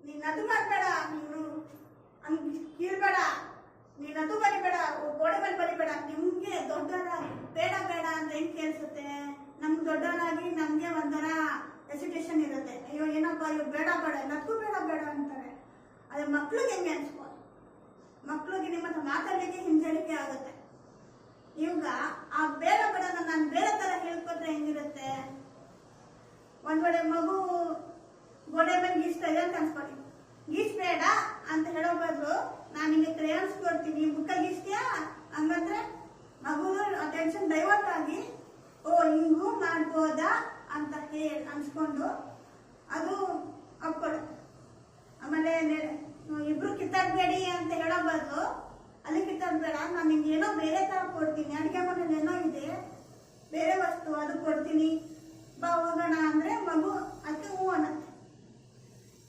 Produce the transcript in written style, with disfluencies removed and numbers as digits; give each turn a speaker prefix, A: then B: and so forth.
A: ನೀನ್ ಅದು ಮಾಡ್ಬೇಡ, ನೀನು ಹಂಗ್ ಕೀಳ್ಬೇಡ, ನೀನ್ ಅದು ಬರಿಬೇಡ, ಗೋಡೆ ಮೇಲೆ ಬರಿಬೇಡ. ನಿಮ್ಗೆ ದೊಡ್ಡವರಾಗಿ ಬೇಡ ಬೇಡ ಅಂತ ಹೆಂಗ್ ಕೇಳಿಸುತ್ತೆ? ನಮ್ಗೆ ದೊಡ್ಡವರಾಗಿ ನಮ್ಗೆ ಒಂಥರ ಹೆಸಿಟೇಷನ್ ಇರುತ್ತೆ. ಅಯ್ಯೋ ಏನಪ್ಪ ಇವ್ ಬೇಡ ಬೇಡ, ಎಲ್ಲದಕ್ಕೂ ಬೇಡ ಬೇಡ ಅಂತಾರೆ. ಅದೇ ಮಕ್ಳಿಗೆ ಹೆಂಗೆ ಅನ್ಸ್ಬೋದು? ಮಕ್ಳಿಗೆ ನಿಮ್ಮ ಹತ್ರ ಮಾತಾಡ್ಲಿಕ್ಕೆ ಹಿಂಜರಿಕೆ ಆಗುತ್ತೆ. ಇವಾಗ ಆ ಬೇಡ ಬೇಡ ನಾನು ಬೇರೆ ತರ ಹೇಳ್ಕೊಟ್ರೆ ಹೆಂಗಿರುತ್ತೆ? ಒಂದ್ ವೇಳೆ ಮಗು ಗೋಡೆ ಮೇಲೆ ಗೀಸ್ತಾ ಇದೆ ಅಂತ ಅನ್ಸ್ಕೊಳ್ಳಿ. ಗೀಸ್ಬೇಡ ಅಂತ ಹೇಳೋ ಬದಲು ನಾನು ನಿಮಗೆ ಕ್ರೇಯಾನ್ಸ್ ಕೊಡ್ತೀನಿ, ಬುಕ್ಕ ಗೀಸ್ತೀಯಾ ಹಂಗಂದ್ರೆ ಮಗು ಅಟೆನ್ಷನ್ ಡೈವರ್ಟ್ ಆಗಿ ಓ ಹಿಂಗೂ ಮಾಡ್ಬೋದಾ ಅಂತ ಅನ್ಸ್ಕೊಂಡು